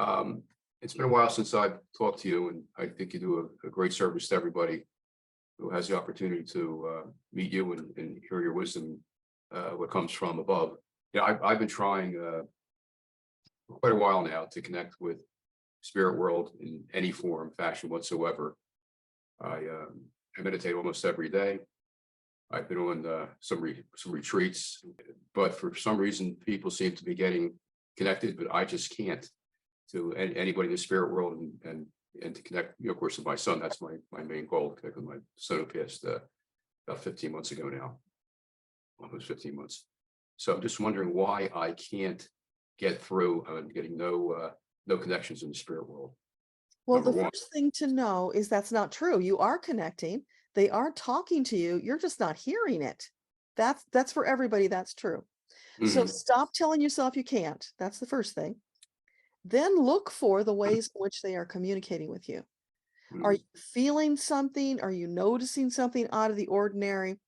Um, it's been a while since I've talked to you, and I think you do a great service to everybody who has the opportunity to meet you and hear your wisdom, what comes from above. Yeah, I've been trying for quite a while now to connect with spirit world in any form, fashion whatsoever. I meditate almost every day. I've been on some retreats, but for some reason, people seem to be getting connected, but I just can't to anybody in the spirit world and to connect. Of course, with my son, that's my main goal. Connect with my son who passed about 15 months ago now, almost 15 months. So I'm just wondering why I can't get through and getting no connections in the spirit world. Well, Number the one. first thing to know is that's not true. You are connecting. They are talking to you. You're just not hearing it. That's for everybody. That's true. So Mhm. stop telling yourself you can't. That's the first thing. Then look for the ways in which they are communicating with you. Are Mhm. you feeling something? Are you noticing something out of the ordinary?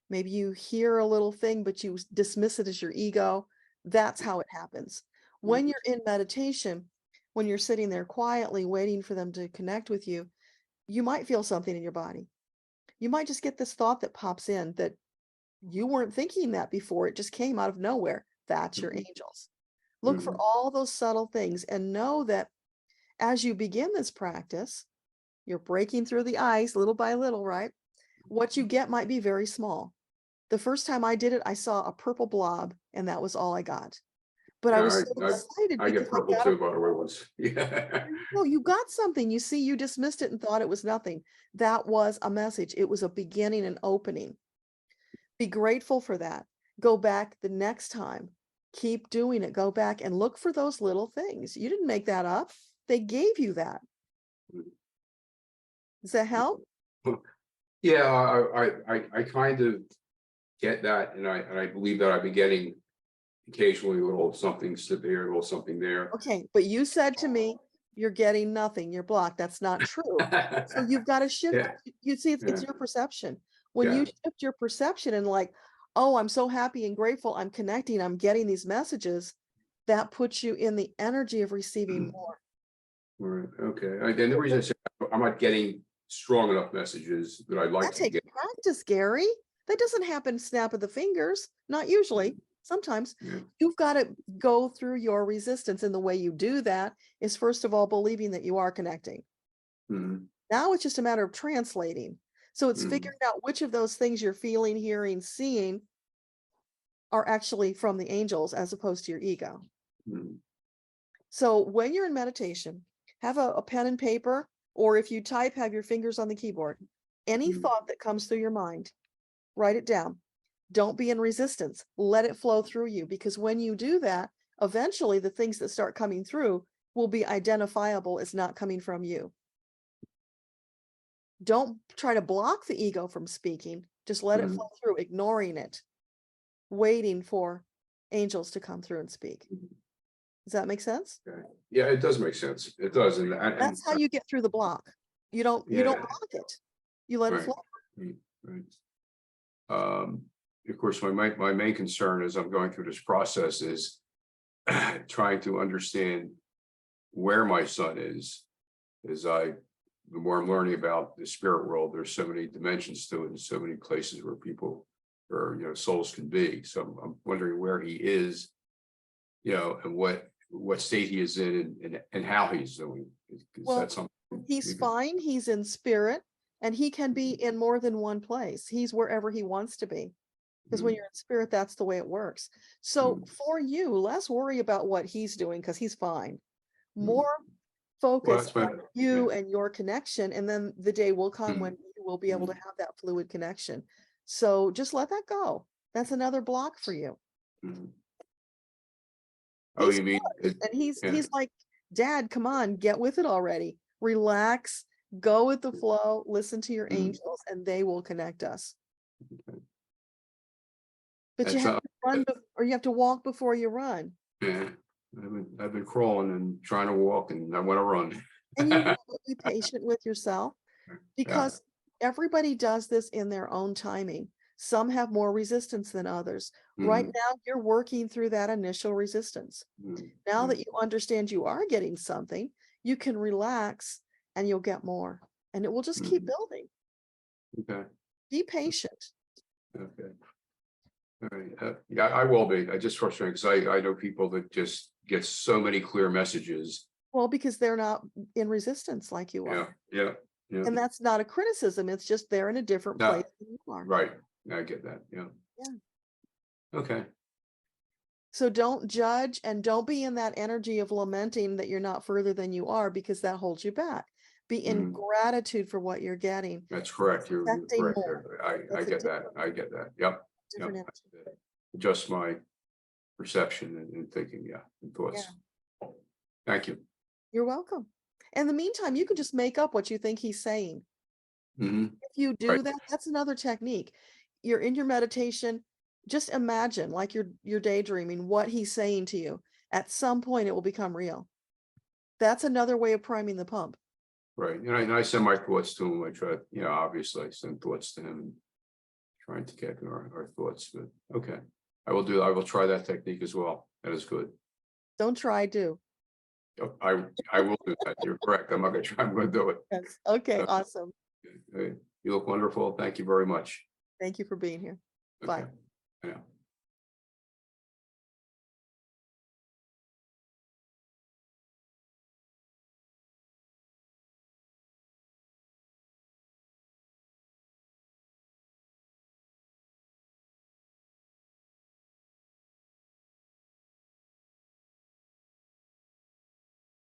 Maybe you hear a little thing, but you dismiss it as your ego. That's how it happens. When Mhm. you're in meditation, when you're sitting there quietly waiting for them to connect with you, you might feel something in your body. You might just get this thought that pops in that you weren't thinking that before. It just came out of nowhere. That's your Mhm. angels. Look for Mhm. all those subtle things and know that as you begin this practice, you're breaking through the ice little by little, right? What you get might be very small. The first time I did it, I saw a purple blob, and that was all I got. But I was Yeah, so excited I get because I purple got a too, by the way, once. Yeah. no, you got something. You see, you dismissed it and thought it was nothing. That was a message. It was a beginning and opening. Be grateful for that. Go back the next time. Keep doing it. Go back and look for those little things. You didn't make that up. They gave you that. Does that help? Yeah, I kind of get that, and I believe that I've been getting occasionally a little something severe, a little something there. Okay, but you said to me, you're getting nothing, you're blocked. That's not true. So you've got to shift. Yeah, You see, it's yeah, your perception. When you yeah. shift your perception and like, oh, I'm so happy and grateful, I'm connecting, I'm getting these messages, that puts you in the energy of receiving more. Right, okay. And the reason I say I'm not getting strong enough messages that I'd like That to takes get. practice, Gary. That doesn't happen snap of the fingers. Not usually. Sometimes Yeah. you've got to go through your resistance. And the way you do that is, first of all, believing that you are connecting. Mhm. Now it's just a matter of translating. So it's Mhm. figuring out which of those things you're feeling, hearing, seeing are actually from the angels as opposed to your ego. Mhm. So when you're in meditation, have a pen and paper, or if you type, have your fingers on the keyboard. Any Mhm. thought that comes through your mind, write it down. Don't be in resistance. Let it flow through you, because when you do that, eventually the things that start coming through will be identifiable as not coming from you. Don't try to block the ego from speaking. Just let it Mhm. flow through, ignoring it, waiting for angels to come through and speak. Mhm. Does that make sense? Okay. Yeah, it does make sense. It does, and That's how you get through the block. You don't yeah, block it. You let it right, flow. right, right. Um, of course, my main concern as I'm going through this process is trying to understand where my son is. As the more I'm learning about the spirit world, there's so many dimensions to it, and so many places where people or souls can be. So I'm wondering where he is, and what state he is in, and how he's doing. Is that Well, something he's you can? fine. He's in spirit, and he can be in more than one place. He's wherever he wants to be. Because when Mm, you're in spirit, that's the way it works. So mm, for you, less worry about what he's doing because he's fine. mm. More Well, focus that's my on yeah. you and your connection, and then the day will come when Mm, you will be able to mm, have that fluid connection. So just let that go. That's another block for you. mm. Oh, He's you mean good, it? and he's Yeah. he's like, Dad, come on, get with it already. Relax, go with the flow, listen to your Mm, angels, and they will connect us. okay. But you That's have to uh, run, or you have to walk before you run. yeah. I've been crawling and trying to walk, and I want to run. And you have to be patient with yourself Yeah. because everybody does this in their own timing. Some have more resistance than others. Right Mhm, now, you're working through that initial resistance. mhm, Now mhm. that you understand you are getting something, you can relax and you'll get more. And it will just keep Mhm. building. Okay, Be patient. okay. All right. Yeah, I will be. I just frustrating because I know people that just get so many clear messages. Well, because they're not in resistance like you Yeah, are. yeah, yeah. And that's not a criticism. It's just they're in a different place No, than you are. right. I get that. Yeah. Yeah. Okay. So don't judge and don't be in that energy of lamenting that you're not further than you are because that holds you back. Be in Mm, gratitude for what you're getting. that's It's correct. You're affecting correct more. there. I It's a get that. different, I get that. Yep. Yep. different energy. Adjust my perception and thinking. Yeah. And Yeah, thoughts. Thank you. you're welcome. In the meantime, you can just make up what you think he's saying. Hmm. If you Right. do that, that's another technique. You're in your meditation, just imagine like you're daydreaming what he's saying to you. At some point it will become real. That's another way of priming the pump. Right. And I send my thoughts to him. I try, obviously I send thoughts to him, trying to get our thoughts, but okay. I will try that technique as well. That is good. Don't try, do. Yep, I will do that. You're correct. I'm not gonna try. I'm gonna do it. Yes. Okay, Uh, awesome. You look wonderful. Thank you very much. Thank you for being here. Okay. Bye. Yeah.